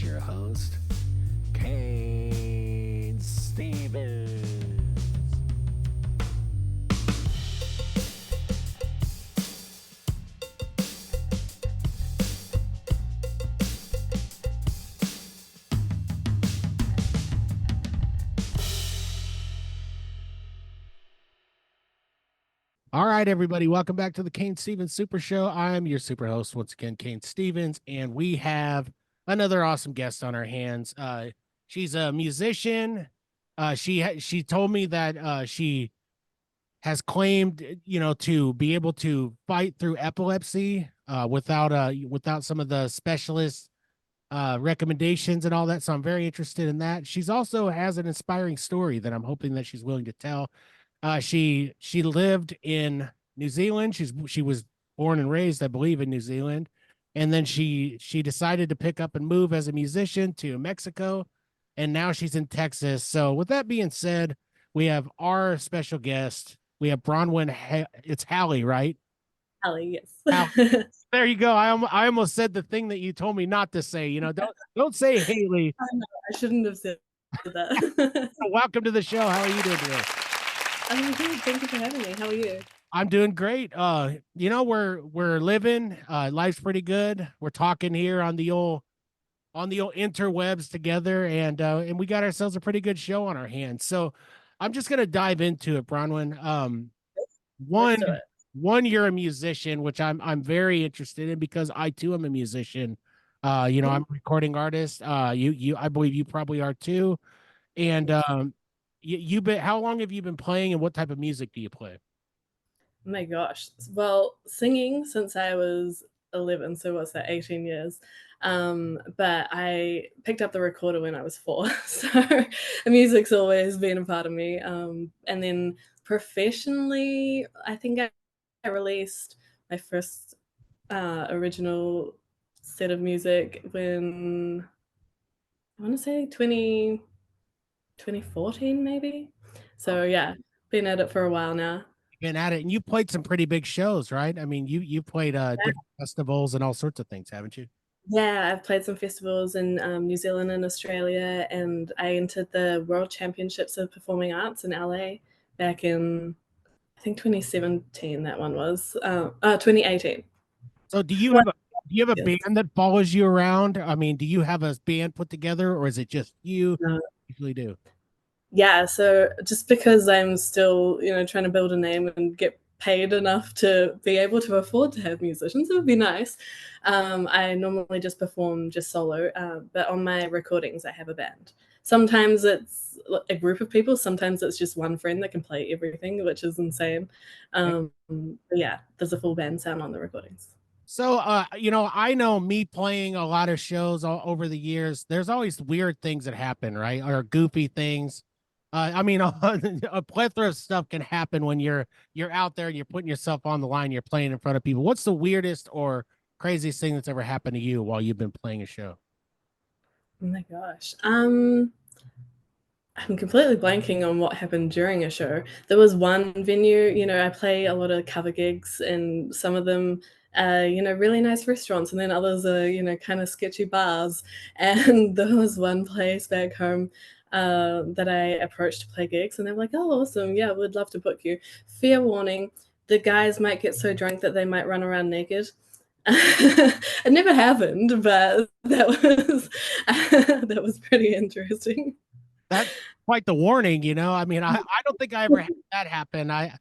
your host, Cain Stevens. All right, everybody, welcome back to the Cain Stevens Super Show. I'm your super host, once again, Cain Stevens, and we have another awesome guest on our hands. She's a musician. She told me that she has claimed, to be able to fight through epilepsy without some of the specialist recommendations and all that. So I'm very interested in that. She's also has an inspiring story that I'm hoping that she's willing to tell. She lived in New Zealand. She was born and raised, I believe, in New Zealand, and then she decided to pick up and move as a musician to Mexico, and now she's in Texas. So, with that being said, we have our special guest. We have Bronwyn. It's Halley, right? Halley, Halley. yes. There you go. I almost said the thing that you told me not to say. Don't say Haley. I know, I shouldn't have said that. Welcome to the show. How are you doing today? I'm good. Thank you for having me. How are you? I'm doing great. We're living. Life's pretty good. We're talking here on the old interwebs together, and we got ourselves a pretty good show on our hands. So I'm just gonna dive into it, Bronwyn. Let's One do it. one you're a musician, which I'm very interested in because I too am a musician. I'm a recording artist. You I believe you probably are too. And you've been how long have you been playing, and what type of music do you play? Oh my gosh. Well, singing since I was 11, so what's that, 18 years. But I picked up the recorder when I was 4. So the music's always been a part of me. And then professionally, I think I released my first original set of music when I want to say 2014 maybe. So yeah, been at it for a while now. Been at it, and you played some pretty big shows, right? I mean, you played different festivals and all sorts of things, haven't you? Yeah, I've played some festivals in New Zealand and Australia, and I entered the World Championships of Performing Arts in LA back in, I think, 2017. That one was 2018. So Well, do you have a yes. band that follows you around? I mean, do you have a band put together, or is it just you? No. Usually do. Yeah, so just because I'm still, trying to build a name and get paid enough to be able to afford to have musicians, it would be nice. I normally just perform just solo, but on my recordings, I have a band. Sometimes it's a group of people, sometimes it's just one friend that can play everything, which is insane. But yeah, there's a full band sound on the recordings. So, I know me playing a lot of shows all over the years. There's always weird things that happen, right? Or goofy things. I mean, a plethora of stuff can happen when you're out there and you're putting yourself on the line. You're playing in front of people. What's the weirdest or craziest thing that's ever happened to you while you've been playing a show? Oh my gosh. I'm completely blanking on what happened during a show. There was one venue, I play a lot of cover gigs, and some of them are, really nice restaurants, and then others are, kind of sketchy bars. And there was one place back home that I approached to play gigs, and they're like, "Oh, awesome. Yeah, we'd love to book you. Fair warning, the guys might get so drunk that they might run around naked." It never happened, but that was that was pretty interesting. That's quite the warning, you know. I mean, I don't think I ever had that happen. I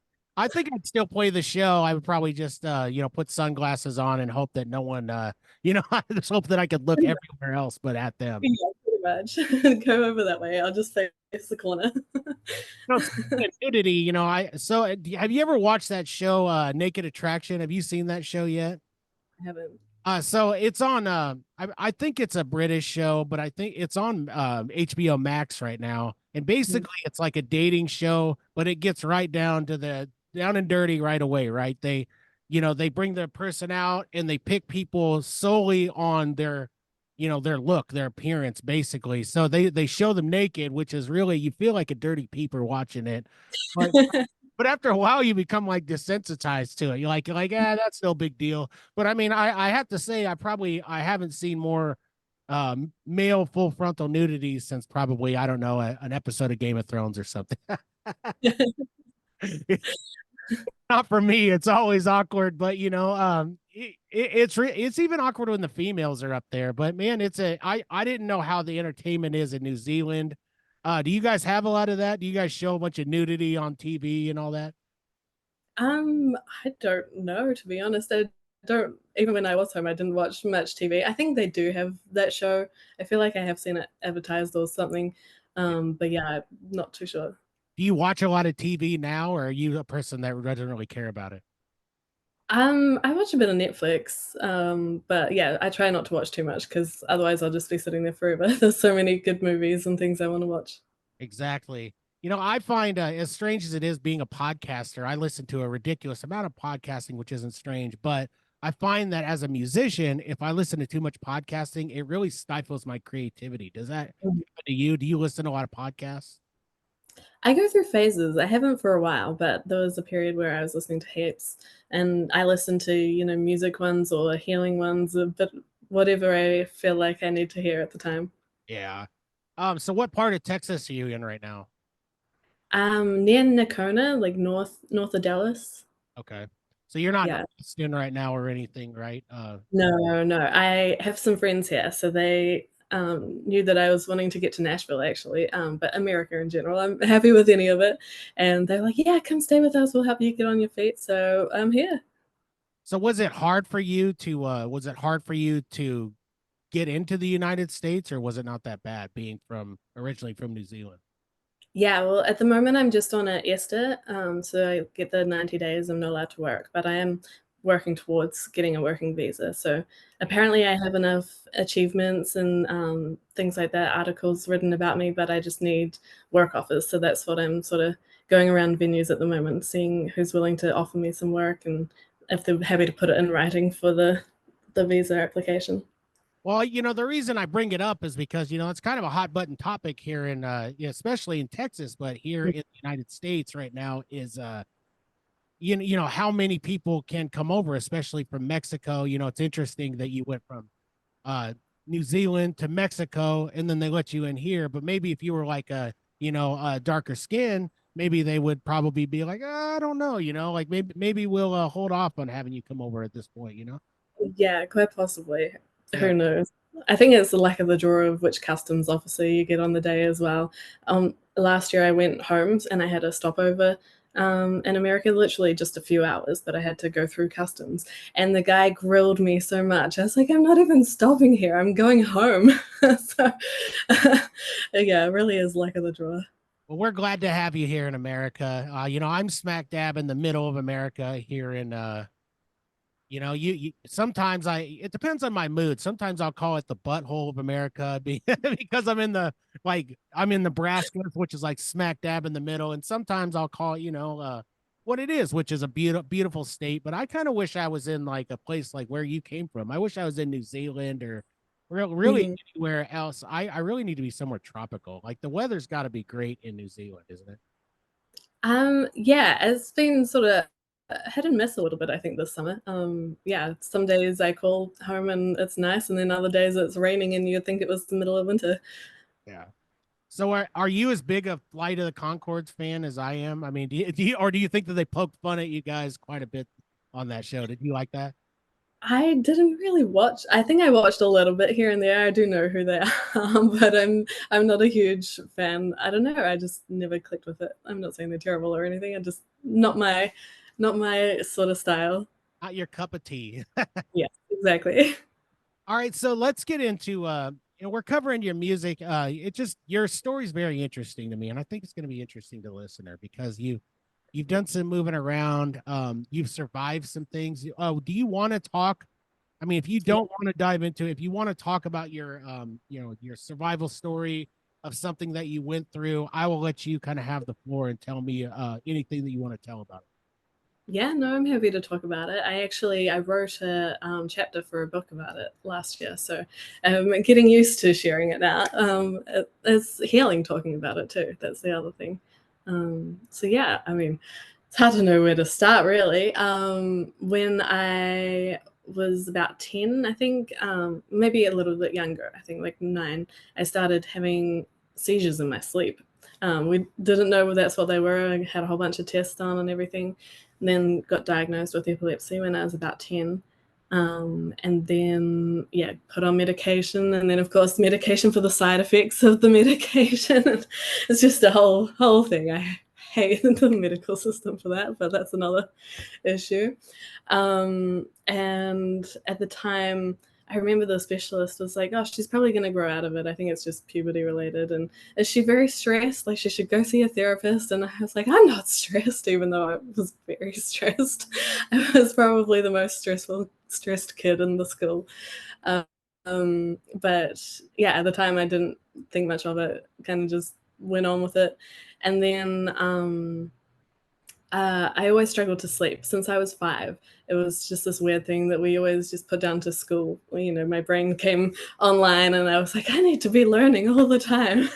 think I'd still play the show. I would probably just put sunglasses on and hope that no one I just hope that I could look everywhere else but at them. Yeah, pretty much. Go over that way. I'll just face the corner. Speaking of nudity, have you ever watched that show Naked Attraction? Have you seen that show yet? I haven't. So it's on I think it's a British show, but I think it's on HBO Max right now. And Mhm. basically it's like a dating show, but it gets right down to the down and dirty right away, right? They bring their person out and they pick people solely on their look, their appearance, basically. So they show them naked, which is really you feel like a dirty peeper watching it. But but after a while you become like desensitized to it. You're like, that's no big deal. But I mean, I have to say I haven't seen more male full frontal nudity since probably, I don't know, an episode of Game of Thrones or something. Not for me. It's always awkward, but it's even awkward when the females are up there. But man, I didn't know how the entertainment is in New Zealand. Do you guys have a lot of that? Do you guys show a bunch of nudity on TV and all that? Um, I don't know, to be honest. I don't even when I was home, I didn't watch much TV. I think they do have that show. I feel like I have seen it advertised or something. But yeah, I'm not too sure. Do you watch a lot of TV now, or are you a person that doesn't really care about it? I watch a bit of Netflix, but yeah, I try not to watch too much because otherwise I'll just be sitting there forever. There's so many good movies and things I want to watch. Exactly. I find, as strange as it is being a podcaster, I listen to a ridiculous amount of podcasting, which isn't strange, but I find that as a musician, if I listen to too much podcasting, it really stifles my creativity. Does that happen to you? Do you listen to a lot of podcasts? I go through phases. I haven't for a while, but there was a period where I was listening to heaps, and I listen to, music ones or healing ones, but whatever I feel like I need to hear at the time. Yeah. So what part of Texas are you in right now? Near Nakona, like north of Dallas. Okay. So you're not in Yeah. Austin right now or anything, right? No, no. I have some friends here, so they knew that I was wanting to get to Nashville actually, but America in general. I'm happy with any of it. And they're like, yeah, come stay with us. We'll help you get on your feet. So I'm here. So was it hard for you to get into the United States, or was it not that bad being from originally from New Zealand? Yeah, well, at the moment, I'm just on a ESTA, so I get the 90 days. I'm not allowed to work, but I am working towards getting a working visa. So apparently, I have enough achievements and things like that, articles written about me, but I just need work offers. So that's what I'm sort of going around venues at the moment, seeing who's willing to offer me some work and if they're happy to put it in writing for the visa application. Well, the reason I bring it up is because, it's kind of a hot button topic here in especially in Texas, but here in the United States right now is how many people can come over, especially from Mexico. It's interesting that you went from New Zealand to Mexico and then they let you in here, but maybe if you were like a darker skin, maybe they would probably be like, I don't know, like maybe we'll hold off on having you come over at this point. Yeah, quite possibly. Yeah. Who knows? I think it's the lack of the draw of which customs officer you get on the day as well. Last year I went home and I had a stopover in America, literally just a few hours, but I had to go through customs. And the guy grilled me so much. I was like, I'm not even stopping here. I'm going home. So, yeah, it really is lack of the draw. Well, we're glad to have you here in America. I'm smack dab in the middle of America here in you sometimes it depends on my mood. Sometimes I'll call it the butthole of America because I'm in Nebraska, which is like smack dab in the middle. And sometimes I'll call it, what it is, which is a beautiful state. But I kind of wish I was in like a place like where you came from. I wish I was in New Zealand or really Mhm. anywhere else. I really need to be somewhere tropical. Like the weather's got to be great in New Zealand, isn't it? Yeah, it's been sort of hit and miss a little bit, I think, this summer. Yeah, some days I call home and it's nice, and then other days it's raining and you'd think it was the middle of winter. Yeah. So are you as big a Flight of the Concords fan as I am? I mean, do you think that they poked fun at you guys quite a bit on that show? Did you like that? I didn't really watch. I think I watched a little bit here and there. I do know who they are, but I'm not a huge fan. I don't know. I just never clicked with it. I'm not saying they're terrible or anything. I just not my sort of style. Not your cup of tea. Yeah, exactly. All right, so let's get into we're covering your music. It just your story's very interesting to me, and I think it's going to be interesting to the listener because you've done some moving around. You've survived some things. Oh, do you want to talk? I mean, if you don't want to dive into it, if you want to talk about your your survival story of something that you went through, I will let you kind of have the floor and tell me anything that you want to tell about it. Yeah, no, I'm happy to talk about it. I wrote a chapter for a book about it last year, so I'm getting used to sharing it now. It's healing talking about it too. That's the other thing. So yeah, I mean, it's hard to know where to start really. When I was about 10, I think, maybe a little bit younger, I think like 9, I started having seizures in my sleep. We didn't know that's what they were. I had a whole bunch of tests done and everything, and then got diagnosed with epilepsy when I was about 10. And then, yeah, put on medication, and then of course medication for the side effects of the medication. It's just a whole thing. I hate the medical system for that, but that's another issue. And at the time, I remember the specialist was like, "Oh, she's probably going to grow out of it. I think it's just puberty related. And is she very stressed? Like, she should go see a therapist." And I was like, "I'm not stressed," even though I was very stressed. I was probably the most stressed kid in the school. But yeah, at the time, I didn't think much of it. Kind of just went on with it, and then I always struggled to sleep since I was 5. It was just this weird thing that we always just put down to school. You know, my brain came online, and I was like, I need to be learning all the time.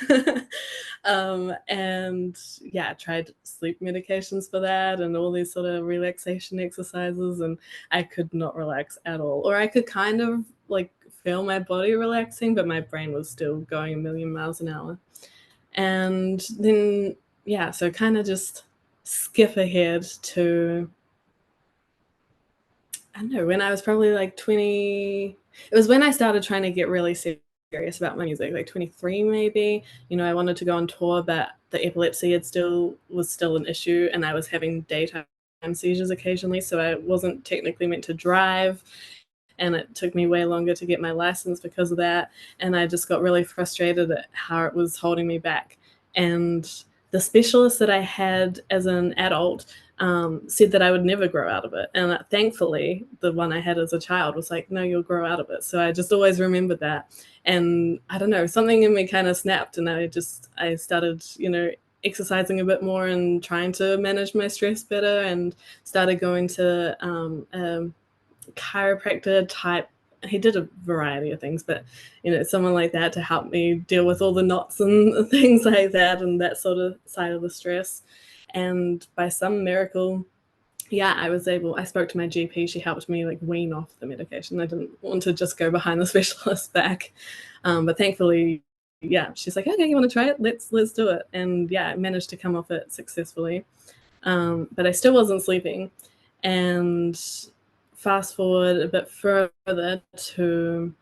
And yeah, I tried sleep medications for that and all these sort of relaxation exercises, and I could not relax at all. Or I could kind of like feel my body relaxing, but my brain was still going a million miles an hour. And then, yeah, so kind of just skip ahead to, I don't know, when I was probably like 20. It was when I started trying to get really serious about my music, like 23 maybe. You know, I wanted to go on tour, but the epilepsy was still an issue, and I was having daytime seizures occasionally, so I wasn't technically meant to drive, and it took me way longer to get my license because of that. And I just got really frustrated at how it was holding me back. And the specialist that I had as an adult said that I would never grow out of it. And thankfully, the one I had as a child was like, "No, you'll grow out of it." So I just always remembered that. And I don't know, something in me kind of snapped, and I started, exercising a bit more and trying to manage my stress better, and started going to chiropractor type. He did a variety of things, but someone like that to help me deal with all the knots and things like that, and that sort of side of the stress. And by some miracle, yeah, I spoke to my GP. She helped me like wean off the medication. I didn't want to just go behind the specialist back, but thankfully, yeah, she's like, "Okay, you want to try it? Let's do it." And yeah, I managed to come off it successfully, but I still wasn't sleeping. And fast forward a bit further to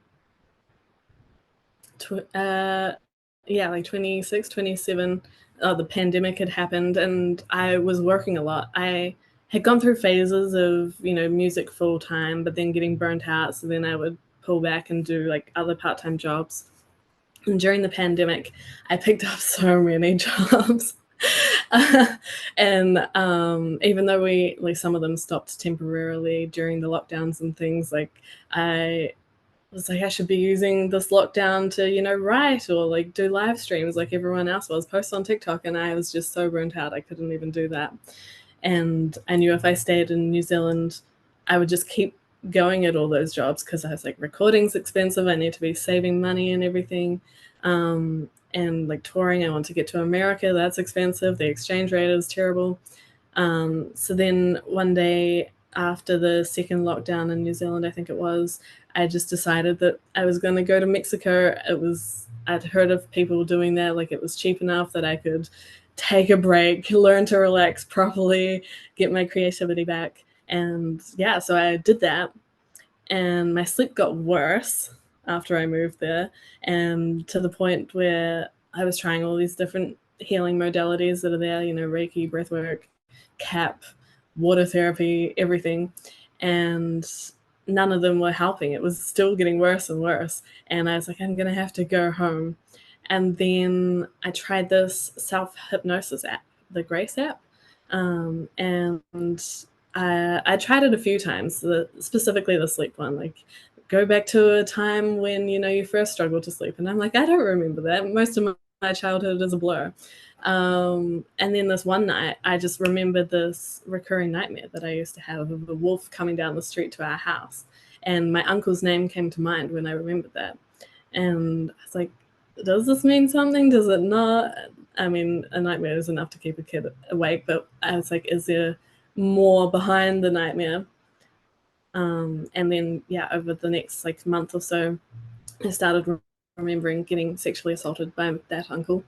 yeah, like 26, 27. The pandemic had happened, and I was working a lot. I had gone through phases of music full time, but then getting burnt out, so then I would pull back and do like other part-time jobs. And during the pandemic, I picked up so many jobs. And even though some of them stopped temporarily during the lockdowns and things, like I was like, I should be using this lockdown to write or like do live streams like everyone else was, post on TikTok. And I was just so burnt out, I couldn't even do that. And I knew if I stayed in New Zealand, I would just keep going at all those jobs, because I was like, recording's expensive, I need to be saving money and everything. And like touring, I want to get to America, that's expensive, the exchange rate is terrible. So then one day after the second lockdown in New Zealand, I think it was, I just decided that I was going to go to Mexico. I'd heard of people doing that, like it was cheap enough that I could take a break, learn to relax properly, get my creativity back. And yeah, so I did that, and my sleep got worse after I moved there, and to the point where I was trying all these different healing modalities that are there, Reiki, breathwork, CAP, water therapy, everything. And none of them were helping. It was still getting worse and worse. And I was like, I'm going to have to go home. And then I tried this self-hypnosis app, the Grace app. And I tried it a few times, specifically the sleep one, like go back to a time when, you first struggled to sleep. And I'm like, I don't remember that. Most of my childhood is a blur. And then this one night, I just remembered this recurring nightmare that I used to have of a wolf coming down the street to our house. And my uncle's name came to mind when I remembered that. And I was like, does this mean something? Does it not? I mean, a nightmare is enough to keep a kid awake, but I was like, is there more behind the nightmare? And then, yeah, over the next like month or so, I started remembering getting sexually assaulted by that uncle.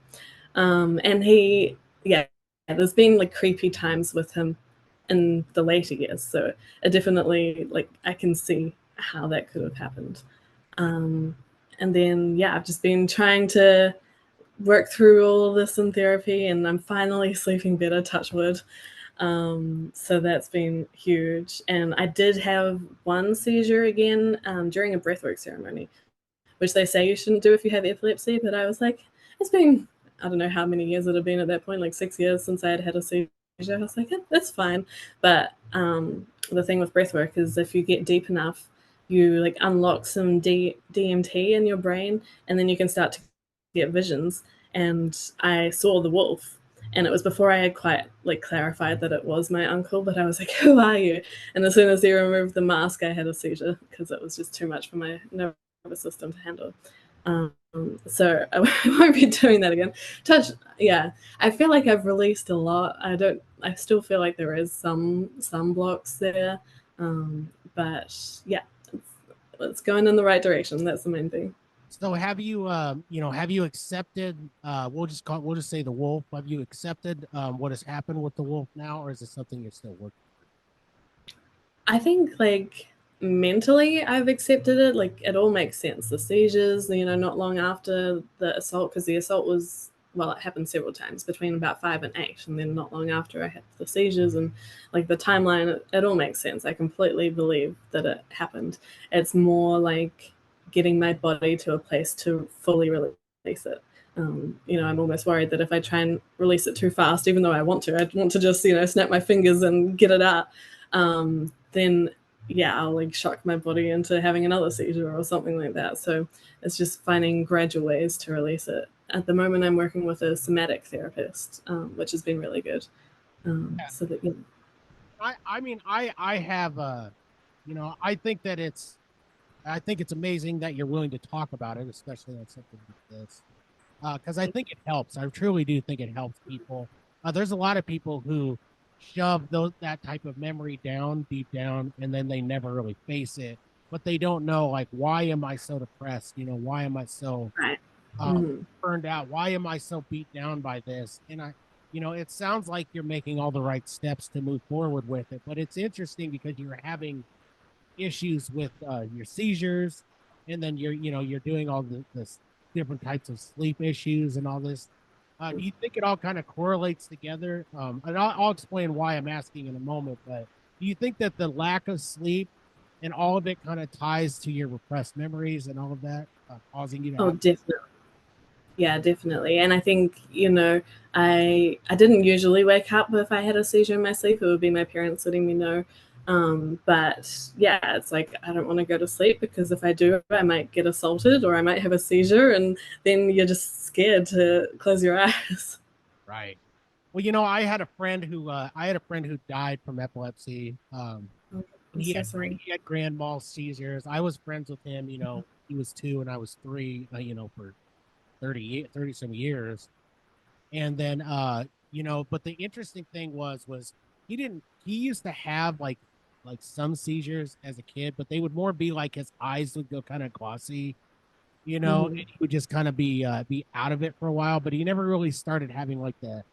And he, yeah, there's been like creepy times with him in the later years. So it definitely, like, I can see how that could have happened. Um, and then, yeah, I've just been trying to work through all of this in therapy, and I'm finally sleeping better, touch wood. So that's been huge. And I did have one seizure again during a breathwork ceremony, which they say you shouldn't do if you have epilepsy. But I was like, it's been, I don't know how many years it had been at that point, like 6 years since I had had a seizure. I was like, that's fine. But the thing with breathwork is if you get deep enough, you like unlock some DMT in your brain, and then you can start to get visions. And I saw the wolf, and it was before I had quite like clarified that it was my uncle. But I was like, who are you? And as soon as he removed the mask, I had a seizure because it was just too much for my nervous system to handle. Um, so I won't be doing that again. Yeah. I feel like I've released a lot. I still feel like there is some blocks there, but yeah, it's going in the right direction. That's the main thing. So have you, have you accepted? We'll just say the wolf. Have you accepted what has happened with the wolf now, or is it something you're still working? I think like mentally I've accepted it. Like it all makes sense. The seizures, not long after the assault, because the assault was, well, it happened several times between about 5 and 8, and then not long after I had the seizures, and like the timeline, it all makes sense. I completely believe that it happened. It's more like getting my body to a place to fully release it. I'm almost worried that if I try and release it too fast, even though I want to just, snap my fingers and get it out, then yeah, I'll like shock my body into having another seizure or something like that. So it's just finding gradual ways to release it. At the moment, I'm working with a somatic therapist, which has been really good. So that I mean, I have I think that I think it's amazing that you're willing to talk about it, especially on something like this, because I think it helps. I truly do think it helps people. There's a lot of people who shove that type of memory down deep down, and then they never really face it. But they don't know, like, why am I so depressed? Why am I so right. um, Mm-hmm. burned out? Why am I so beat down by this? And it sounds like you're making all the right steps to move forward with it. But it's interesting because you're having issues with your seizures, and then you're doing all this different types of sleep issues and all this. Do you think it all kind of correlates together? And I'll explain why I'm asking in a moment. But do you think that the lack of sleep and all of it kind of ties to your repressed memories and all of that, causing you to Oh, have? definitely. Yeah, definitely. And I think, I didn't usually wake up if I had a seizure in my sleep. It would be my parents letting me know. But yeah, it's like I don't want to go to sleep because if I do, I might get assaulted or I might have a seizure, and then you're just scared to close your eyes. Right. Well, I had a friend who died from epilepsy. Oh, And I'm so sorry. he had grand mal seizures. I was friends with him. He was 2 and I was 3. For 30 some years. And then but the interesting thing was he used to have like some seizures as a kid, but they would more be like his eyes would go kind of glossy, Hmm. and he would just kind of be out of it for a while. But he never really started having like the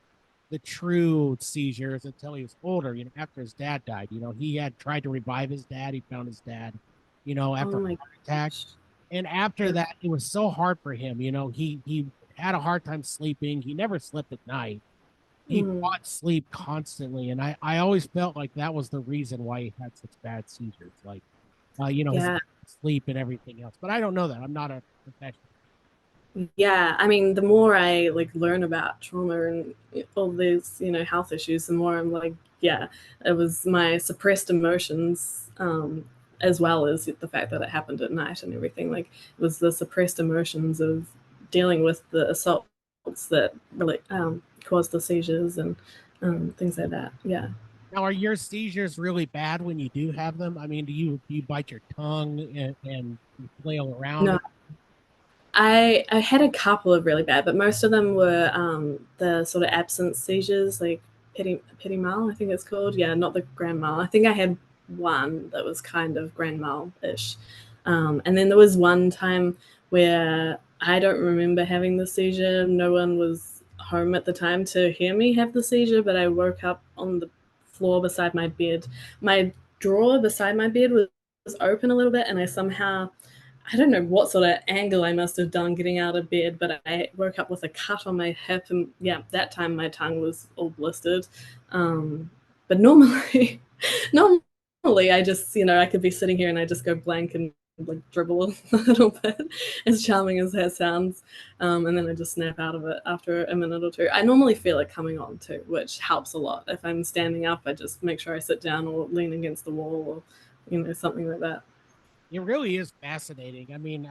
true seizures until he was older, after his dad died. He had tried to revive his dad. He found his dad, after Oh a my heart attack. gosh. And after Yeah. that, it was so hard for him. He had a hard time sleeping. He never slept at night. He Mhm. fought sleep constantly. And I always felt like that was the reason why he had such bad seizures. Like, his Yeah. sleep and everything else. But I don't know that. I'm not a professional. Yeah, I mean, the more I like learn about trauma and all these, health issues, the more I'm like, yeah, it was my suppressed emotions, as well as the fact that it happened at night and everything. Like, it was the suppressed emotions of dealing with the assaults that really caused the seizures and things like that. Yeah. Now, are your seizures really bad when you do have them? I mean, do you bite your tongue and you flail around? No, I had a couple of really bad, but most of them were the sort of absence seizures, like petit mal, I think it's called. Yeah, not the grand mal. I think I had one that was kind of grand mal-ish. And then there was one time where I don't remember having the seizure. No one was home at the time to hear me have the seizure, but I woke up on the floor beside my bed. My drawer beside my bed was open a little bit, and I somehow, I don't know what sort of angle I must have done getting out of bed, but I woke up with a cut on my hip, and yeah, that time my tongue was all blistered. But normally, normally I just, I could be sitting here and I just go blank and like dribble a little bit, as charming as that sounds, and then I just snap out of it after a minute or two. I normally feel it coming on too, which helps a lot. If I'm standing up, I just make sure I sit down or lean against the wall or something like that. It really is fascinating. I mean,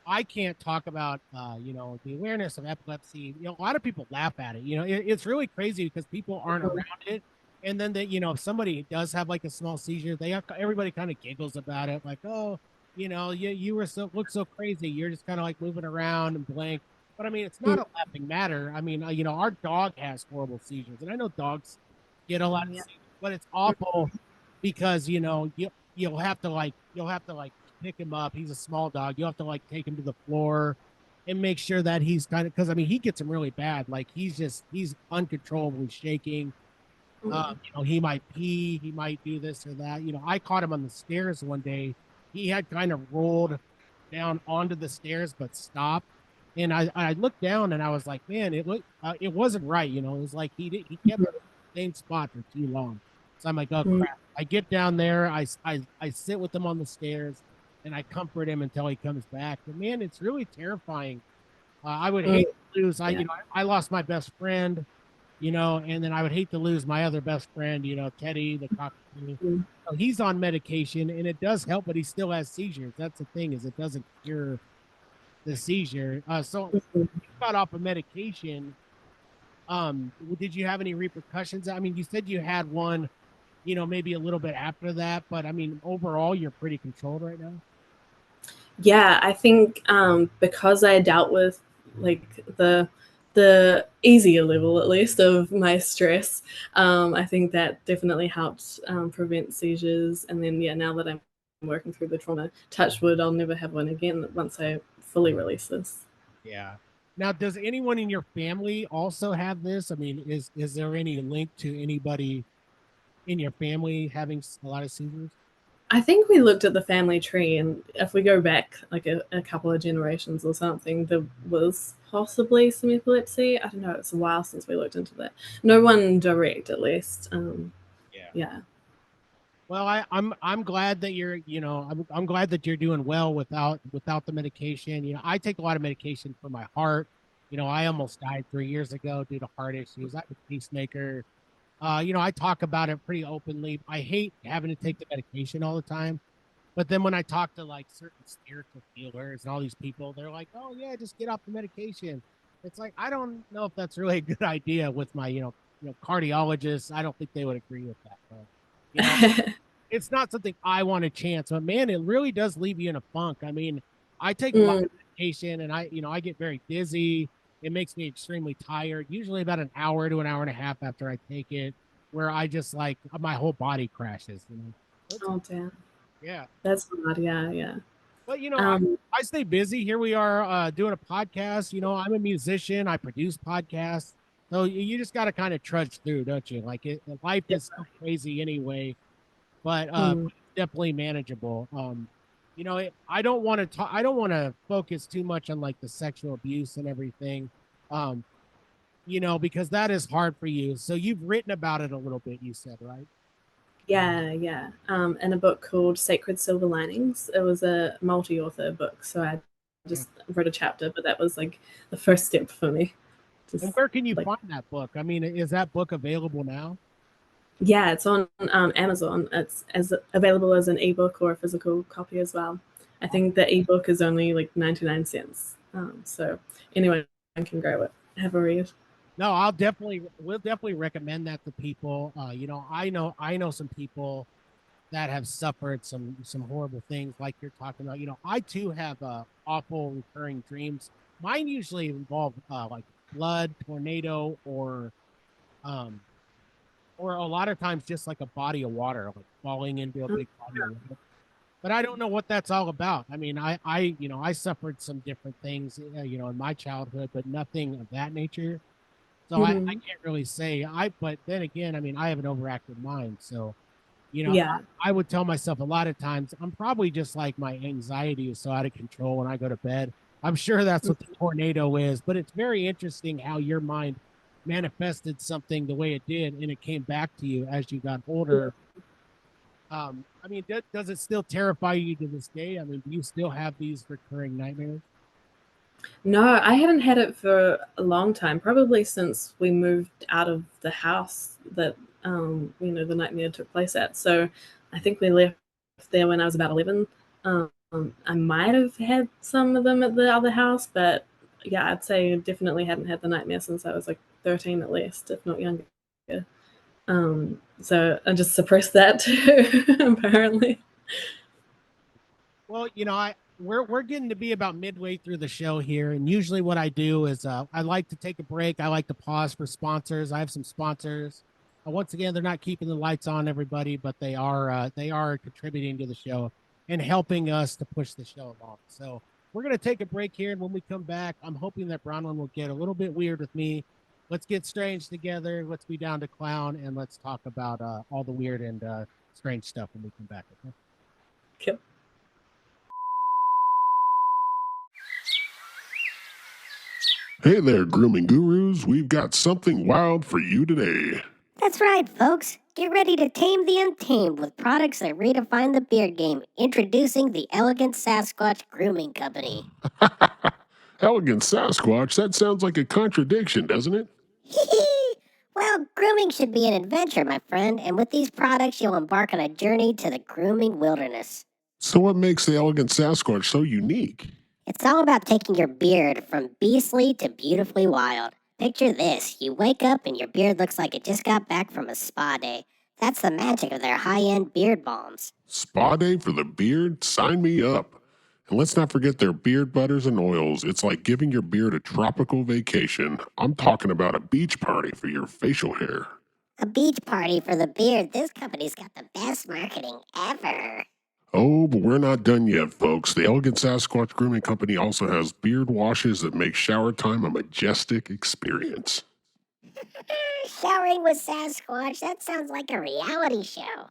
I can't talk about the awareness of epilepsy. A lot of people laugh at it. It's really crazy because people aren't around it. And then if somebody does have like a small seizure, everybody kind of giggles about it, like, oh, you were look so crazy. You're just kind of like moving around and blank. But I mean, it's not Mm. a laughing matter. I mean, our dog has horrible seizures, and I know dogs get a lot of Yeah. seizures, but it's awful because you'll have to pick him up. He's a small dog. You have to like take him to the floor and make sure that he's kind of, because I mean he gets him really bad. Like he's uncontrollably shaking. Mm. He might pee, he might do this or that. I caught him on the stairs one day. He had kind of rolled down onto the stairs but stopped. And I looked down and I was like, man, it wasn't right. It was like he kept in the same spot for too long. So I'm like, oh Mm. crap. I get down there, I sit with him on the stairs and I comfort him until he comes back. But man, it's really terrifying. I would Mm. hate to lose. Yeah. I lost my best friend, and then I would hate to lose my other best friend, Teddy, the cockapoo. Mm. So he's on medication and it does help, but he still has seizures. That's the thing, is it doesn't cure the seizure. So Mhm. you got off of medication. Did you have any repercussions? I mean, you said you had one, maybe a little bit after that, but I mean, overall, you're pretty controlled right now. Yeah, I think because I dealt with like the easier level, at least, of my stress, I think that definitely helped prevent seizures. And then yeah, now that I'm working through the trauma, touch wood, I'll never have one again once I fully release this. Yeah. Now, does anyone in your family also have this? I mean, is there any link to anybody in your family having a lot of seizures? I think we looked at the family tree, and if we go back like a couple of generations or something, there was possibly some epilepsy. I don't know. It's a while since we looked into that. No one direct, at least. Yeah. Yeah. Well, I'm glad that I'm glad that you're doing well without the medication. I take a lot of medication for my heart. I almost died 3 years ago due to heart issues. I'm a pacemaker. I talk about it pretty openly. I hate having to take the medication all the time. But then when I talk to like certain spiritual healers and all these people, they're like, "Oh yeah, just get off the medication." It's like I don't know if that's really a good idea with my cardiologist. I don't think they would agree with that. But you know, it's not something I want to chance. But man, it really does leave you in a funk. I mean, I take a lot Mm. of medication and I get very dizzy. It makes me extremely tired, usually about an hour to an hour and a half after I take it, where I just like my whole body crashes. It's, Oh damn, yeah. that's hard. Yeah, yeah. But Um, I stay busy. Here we are doing a podcast. I'm a musician. I produce podcasts. So you just got to kind of trudge through, don't you? Like life yep. is so crazy anyway, but Mm. definitely manageable. I don't want to talk. I don't want to focus too much on like the sexual abuse and everything. Um, because that is hard for you. So you've written about it a little bit. You said, right? Yeah, yeah. In a book called Sacred Silver Linings. It was a multi-author book, so I Mm. just wrote a chapter, but that was like the first step for me. And Just where can you like, find that book? I mean, is that book available now? yeah, it's on Amazon. It's as available as an ebook or a physical copy as well. I think the ebook is only like 99 cents. So anyone can grab it, have a read. No, we'll definitely recommend that to people. I know some people that have suffered some horrible things like you're talking about. I too have awful recurring dreams. Mine usually involve like flood, tornado, or um or a lot of times just like a body of water, like falling into a big body of water. But I don't know what that's all about. I mean, I suffered some different things, in my childhood, but nothing of that nature. So I Mhm. can't really say but then again, I mean, I have an overactive mind. So, Yeah. I would tell myself a lot of times, I'm probably just like my anxiety is so out of control when I go to bed. I'm sure that's what the tornado is, but it's very interesting how your mind manifested something the way it did and it came back to you as you got older. I mean, does it still terrify you to this day? I mean, do you still have these recurring nightmares? No, I haven't had it for a long time, probably since we moved out of the house that the nightmare took place at. So I think we left there when I was about 11. Um, I might have had some of them at the other house, but yeah, I'd say definitely hadn't had the nightmare since I was like 13 at least, if not younger. So I just suppressed that too, apparently. Well, we're getting to be about midway through the show here, and usually what I do is I like to take a break. I like to pause for sponsors. I have some sponsors. Once again, they're not keeping the lights on, everybody, but they are contributing to the show and helping us to push the show along. So we're gonna take a break here, and when we come back, I'm hoping that Bronwyn will get a little bit weird with me. Let's get strange together. Let's be down to clown, and let's talk about all the weird and strange stuff when we come back. Okay? Cool. Hey there, grooming gurus. We've got something wild for you today. That's right, folks. Get ready to tame the untamed with products that redefine the beard game. Introducing the Elegant Sasquatch Grooming Company. Elegant Sasquatch, that sounds like a contradiction, doesn't it? Well, grooming should be an adventure, my friend, and with these products, you'll embark on a journey to the grooming wilderness. So, what makes the Elegant Sasquatch so unique? It's all about taking your beard from beastly to beautifully wild. Picture this, you wake up and your beard looks like it just got back from a spa day. That's the magic of their high-end beard balms. Spa day for the beard? Sign me up. And let's not forget their beard butters and oils. It's like giving your beard a tropical vacation. I'm talking about a beach party for your facial hair. A beach party for the beard. This company's got the best marketing ever. Oh, but we're not done yet, folks. The Elegant Sasquatch Grooming Company also has beard washes that make shower time a majestic experience. Showering with Sasquatch, that sounds like a reality show.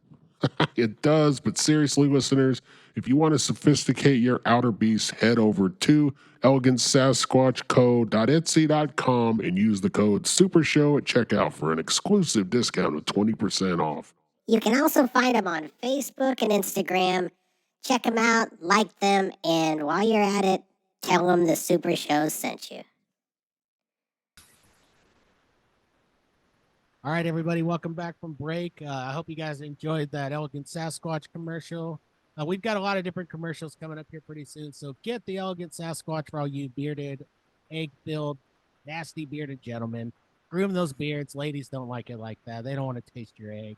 It does, but seriously, listeners, if you want to sophisticate your outer beast, head over to elegantsasquatchco.etsy.com and use the code SUPERSHOW at checkout for an exclusive discount of 20% off. You can also find them on Facebook and Instagram. Check them out, like them, and while you're at it, tell them the Super Show sent you. All right, everybody, welcome back from break. I hope you guys enjoyed that Elegant Sasquatch commercial. We've got a lot of different commercials coming up here pretty soon, so get the Elegant Sasquatch for all you bearded, egg-filled, nasty bearded gentlemen. Groom those beards. Ladies don't like it like that. They don't want to taste your egg.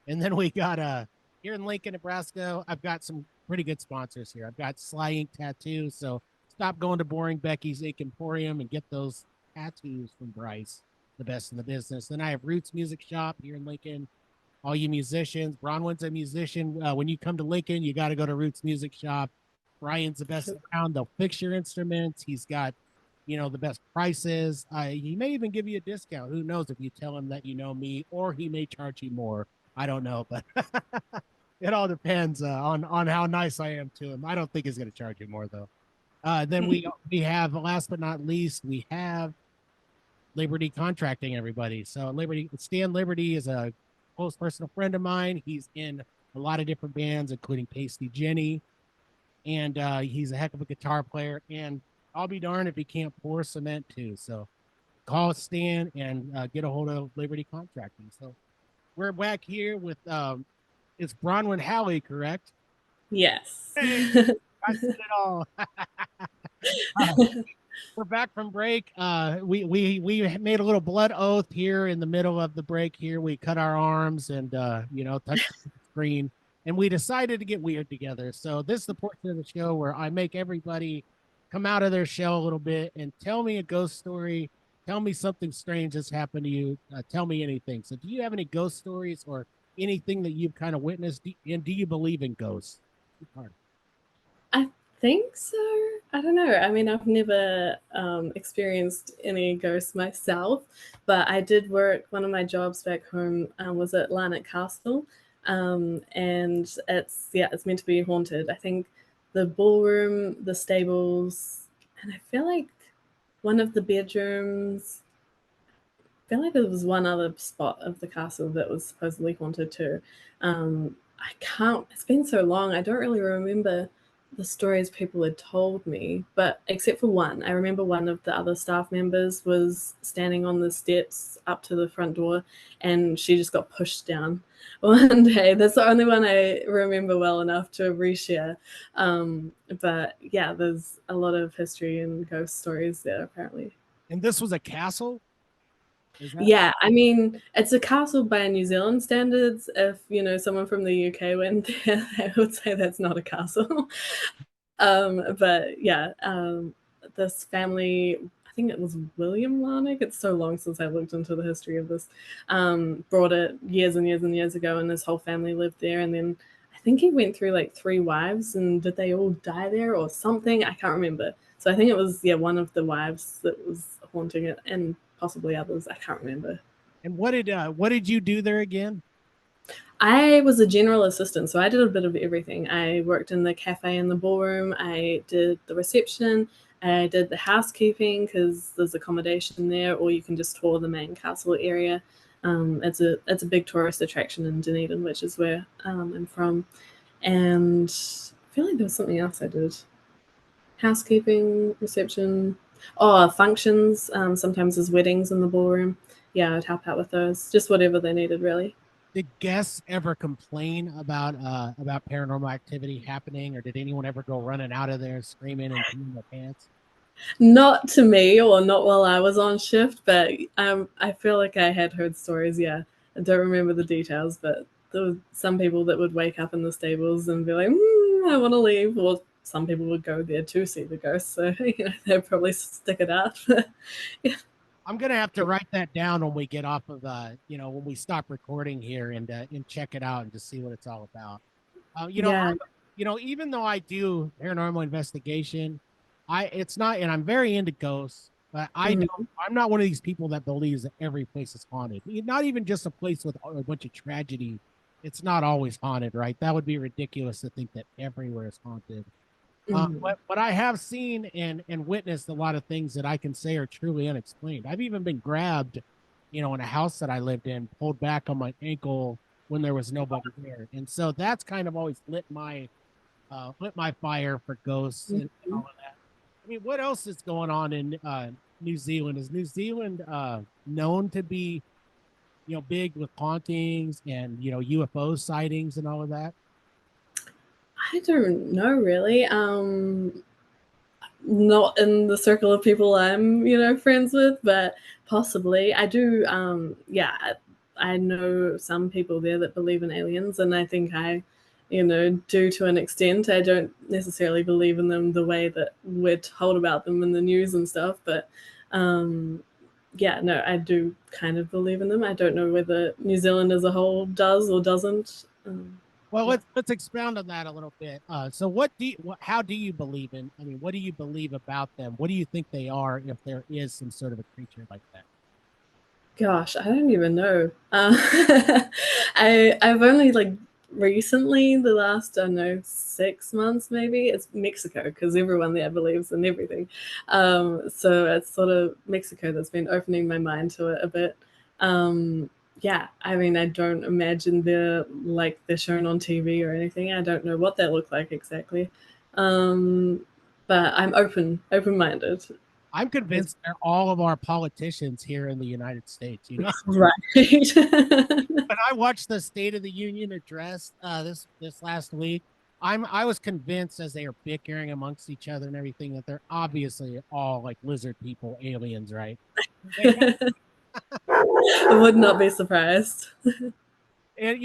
And then we got here in Lincoln, Nebraska, I've got some pretty good sponsors here. I've got Sly Ink Tattoos, so stop going to Boring Becky's Ink Emporium and get those tattoos from Bryce, the best in the business. Then I have Roots Music Shop here in Lincoln. All you musicians, Bronwyn's a musician. When you come to Lincoln, you got to go to Roots Music Shop. Brian's the best around. They'll fix your instruments. He's got, the best prices. He may even give you a discount. Who knows if you tell him that you know me, or he may charge you more. I don't know, but it all depends on how nice I am to him. I don't think he's going to charge you more though. Then we have, last but not least, we have Liberty Contracting, everybody. So Stan Liberty is a close personal friend of mine. He's in a lot of different bands, including Pasty Jenny, and he's a heck of a guitar player. And I'll be darned if he can't pour cement too. So call Stan and get a hold of Liberty Contracting. So we're back here with it's Bronwyn Halley, correct? Yes. Hey, I said it all. We're back from break. We made a little blood oath here in the middle of the break. Here we cut our arms and touched the screen, and we decided to get weird together. So this is the portion of the show where I make everybody come out of their shell a little bit and tell me a ghost story. tell me something strange that's happened to you. Tell me anything. So do you have any ghost stories or anything that you've kind of witnessed? And do you believe in ghosts? I think so. I don't know. I mean, I've never experienced any ghosts myself, but I did work. One of my jobs back home was at Larnach Castle, and it's meant to be haunted. I think the ballroom, the stables, and I feel like one of the bedrooms. I feel like there was one other spot of the castle that was supposedly haunted too. I can't. It's been so long. I don't really remember the stories people had told me, but except for one, I remember one of the other staff members was standing on the steps up to the front door, and she just got pushed down one day. That's the only one I remember well enough to reshare. But yeah, there's a lot of history and ghost stories there apparently. And this was a castle? Yeah, I mean, it's a castle by New Zealand standards. If someone from the UK went there, they would say that's not a castle. But yeah, this family, I think it was William Larnach. It's so long since I looked into the history of this. Brought it years and years and years ago, and his whole family lived there. And then I think he went through like 3 wives, and did they all die there or something? I can't remember. So I think it was one of the wives that was haunting it, and possibly others. I can't remember. And what did you do there again? I was a general assistant, so I did a bit of everything. I worked in the cafe and the ballroom. I did the reception. I did the housekeeping because there's accommodation there, or you can just tour the main castle area. It's a big tourist attraction in Dunedin, which is where I'm from. And I feel like there was something else I did. Housekeeping, reception, functions. Sometimes there's weddings in the ballroom. Yeah, I'd help out with those. Just whatever they needed, really. Did guests ever complain about paranormal activity happening, or did anyone ever go running out of there screaming and peeing their pants? Not to me, or not while I was on shift, but I feel like I had heard stories. Yeah, I don't remember the details, but there were some people that would wake up in the stables and be like, "I want to leave," or some people would go there to see the ghosts, so they'd probably stick it out. Yeah. I'm gonna have to write that down when we get off of when we stop recording here and check it out and just see what it's all about. Yeah. Even though I do paranormal investigation, it's not, and I'm very into ghosts, but I'm not one of these people that believes that every place is haunted. Not even just a place with a bunch of tragedy. It's not always haunted, right? That would be ridiculous to think that everywhere is haunted. But I have seen and witnessed a lot of things that I can say are truly unexplained. I've even been grabbed, in a house that I lived in, pulled back on my ankle when there was nobody there, and so that's kind of always lit my fire for ghosts and all of that. I mean, what else is going on in New Zealand? Is New Zealand known to be, big with hauntings and UFO sightings and all of that? I don't know really. Not in the circle of people I'm, friends with, but possibly. I do. I know some people there that believe in aliens, and I think I, do to an extent. I don't necessarily believe in them the way that we're told about them in the news and stuff, but no, I do kind of believe in them. I don't know whether New Zealand as a whole does or doesn't. Well, let's expound on that a little bit. So how do you believe in? I mean, what do you believe about them? What do you think they are, if there is some sort of a creature like that? Gosh, I don't even know. I've only recently, the last, I don't know, 6 months maybe. It's Mexico because everyone there believes in everything. So it's sort of Mexico that's been opening my mind to it a bit. Yeah, I mean, I don't imagine they're shown on TV or anything. I don't know what they look like exactly. But I'm open-minded. I'm convinced they're all of our politicians here in the United States. Right. When I watched the State of the Union address this last week, I was convinced, as they are bickering amongst each other and everything, that they're obviously all like lizard people, aliens, right? I would not be surprised. And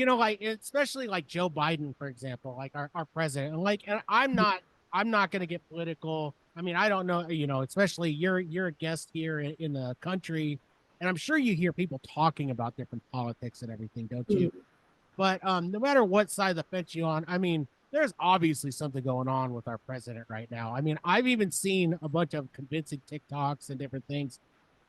especially like Joe Biden, for example, like our president. And I'm I'm not going to get political. I mean, I don't know, especially you're a guest here in the country, and I'm sure you hear people talking about different politics and everything, don't you? But no matter what side of the fence you're on, I mean, there's obviously something going on with our president right now. I mean, I've even seen a bunch of convincing TikToks and different things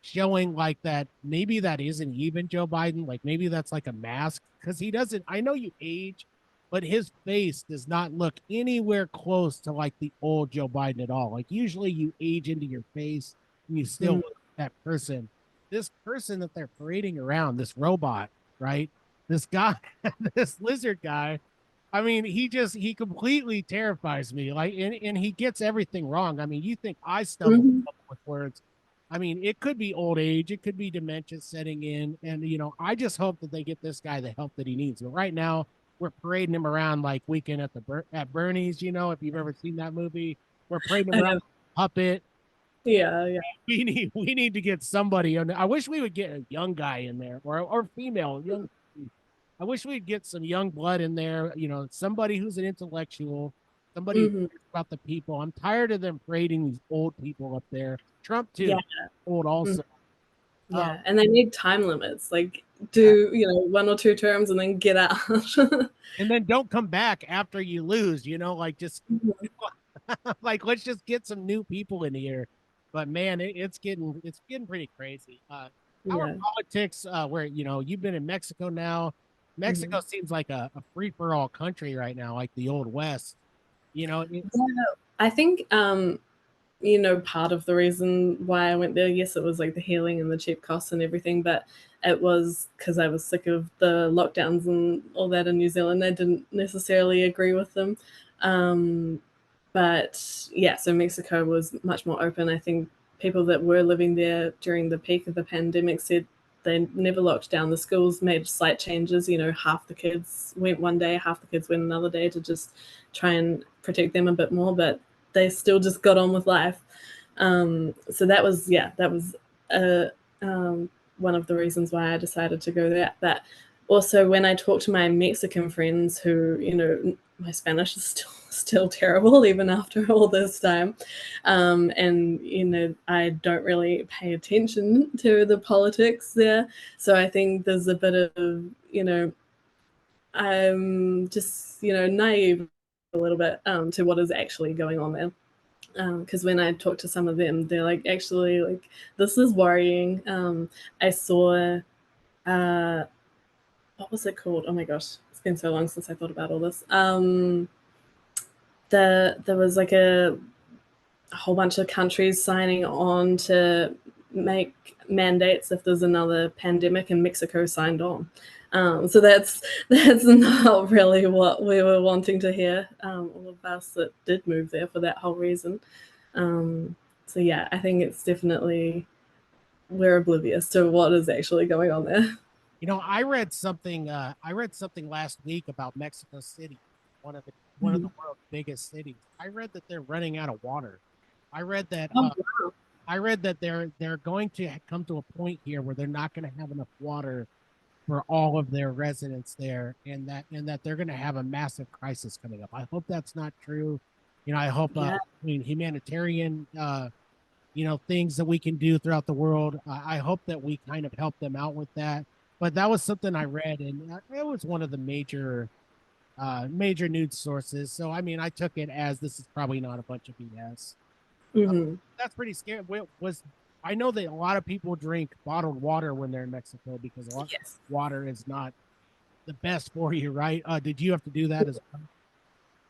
showing like that maybe that isn't even Joe Biden. Like maybe that's like a mask because he doesn't. I know you age, but his face does not look anywhere close to like the old Joe Biden at all. Like usually you age into your face and you still look like that person. This person that they're parading around, this robot, right? This guy, this lizard guy, I mean, he completely terrifies me. Like, and he gets everything wrong. I mean, you think I stumble with words. I mean, it could be old age, it could be dementia setting in. And, I just hope that they get this guy the help that he needs. But right now, we're parading him around like Weekend at Bernie's, if you've ever seen that movie. We're parading him around puppet. Yeah. We need to get somebody on. I wish we would get a young guy in there or female young. I wish we'd get some young blood in there, somebody who's an intellectual, somebody who cares about the people. I'm tired of them parading these old people up there. Trump too, old also. Yeah, and they need time limits. Like do, 1 or 2 terms and then get out. And then don't come back after you lose, like just like let's just get some new people in here. But man, it's getting pretty crazy. Our politics, where you've been in Mexico now. Mexico seems like a free for all country right now, like the old West. I think part of the reason why I went there, yes, it was like the healing and the cheap costs and everything, but it was because I was sick of the lockdowns and all that in New Zealand. I didn't necessarily agree with them. But yeah, so Mexico was much more open. I think people that were living there during the peak of the pandemic said they never locked down. The schools made slight changes. Half the kids went one day, half the kids went another day to just try and protect them a bit more, but they still just got on with life. So that was one of the reasons why I decided to go there. But also when I talk to my Mexican friends who, my Spanish is still terrible even after all this time. And, I don't really pay attention to the politics there. So I think there's a bit of, I'm just, naive a little bit to what is actually going on there. Because when I talk to some of them, they're like, actually, like, this is worrying. I saw, what was it called? Oh my gosh, it's been so long since I thought about all this. There was like a whole bunch of countries signing on to make mandates if there's another pandemic, and Mexico signed on. So that's not really what we were wanting to hear, all of us that did move there for that whole reason. So yeah, I think it's definitely, we're oblivious to what is actually going on there. I read something last week about Mexico City, one of the world's biggest cities. I read that they're running out of water. I read that they're going to come to a point here where they're not going to have enough water for all of their residents there, and that they're going to have a massive crisis coming up. I hope that's not true. I hope humanitarian things that we can do throughout the world. I hope that we kind of help them out with that. But that was something I read, and it was one of the major news sources. So I mean, I took it as this is probably not a bunch of BS. That's pretty scary. I know that a lot of people drink bottled water when they're in Mexico because a lot of water is not the best for you, right? Did you have to do that as well?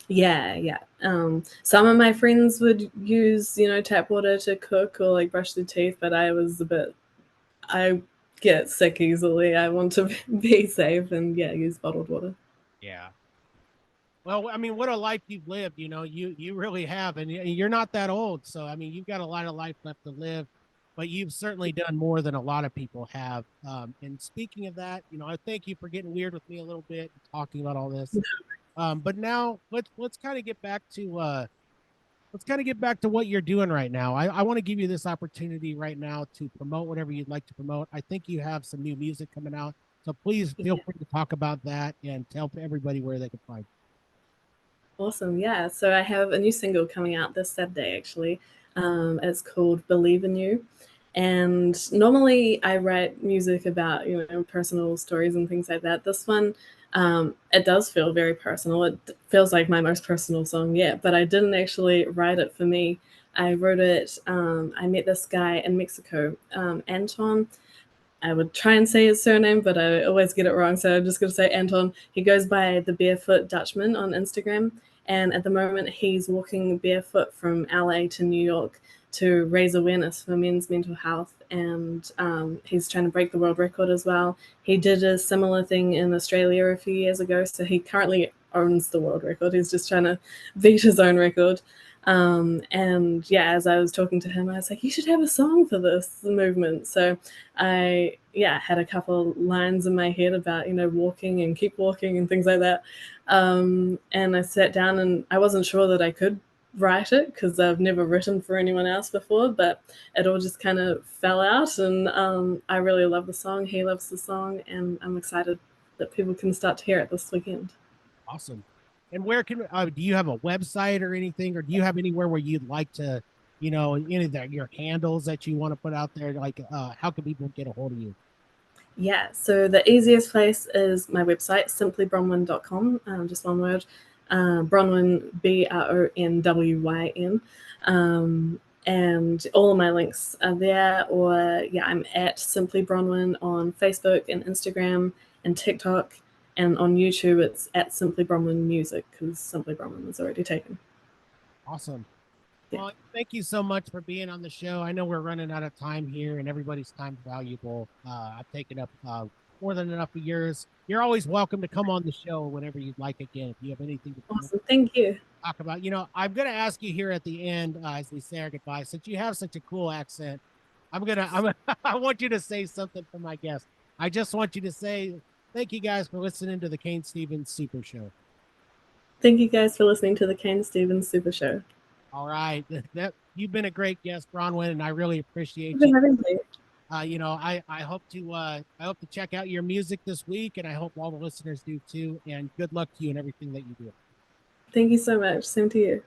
Yeah. Some of my friends would use, tap water to cook or like brush their teeth, but I get sick easily. I want to be safe and use bottled water. Yeah. Well, I mean, what a life you've lived, you really have, and you're not that old. So, I mean, you've got a lot of life left to live, but you've certainly done more than a lot of people have. And speaking of that, I thank you for getting weird with me a little bit and talking about all this. But now let's kind of get back to what you're doing right now. I want to give you this opportunity right now to promote whatever you'd like to promote. I think you have some new music coming out, so please feel free to talk about that and tell everybody where they can find you. Awesome. Yeah. So I have a new single coming out this Saturday, actually. It's called Believe in You. And normally I write music about, personal stories and things like that. This one, it does feel very personal. It feels like my most personal song yet, but I didn't actually write it for me. I wrote it, I met this guy in Mexico, Anton. I would try and say his surname, but I always get it wrong. So I'm just going to say Anton. He goes by the Barefoot Dutchman on Instagram. And at the moment, he's walking barefoot from LA to New York to raise awareness for men's mental health. And he's trying to break the world record as well. He did a similar thing in Australia a few years ago. So he currently owns the world record. He's just trying to beat his own record. And yeah, as I was talking to him, I was like, you should have a song for this movement. So I had a couple lines in my head about walking and keep walking and things like that, and I sat down and I wasn't sure that I could write it because I've never written for anyone else before, but it all just kind of fell out, and I really love the song. He loves the song, and I'm excited that people can start to hear it this weekend. Awesome. And where can do you have a website or anything, or do you have anywhere where you'd like to, any of your handles that you want to put out there? Like, how can people get a hold of you? Yeah, so the easiest place is my website, simplybronwyn.com, just one word. Bronwyn, Bronwyn. And all of my links are there. Or I'm at Simply Bronwyn on Facebook and Instagram and TikTok. And on YouTube, it's at Simply Bronwyn Music because Simply Bronwyn was already taken. Awesome. Yeah. Well, thank you so much for being on the show. I know we're running out of time here, and everybody's time is valuable. I've taken up more than enough of yours. You're always welcome to come on the show whenever you'd like again. If you have anything to Awesome. Thank you. talk about, I'm going to ask you here at the end as we say our goodbye. Since you have such a cool accent, I want you to say something for my guest. I just want you to say thank you guys for listening to the Cain Stevens Super Show. Thank you guys for listening to the Cain Stevens Super Show. All right. You've been a great guest, Bronwyn, and I really appreciate Thank you you. for having me. I hope to check out your music this week, and I hope all the listeners do too. And good luck to you in everything that you do. Thank you so much. Same to you.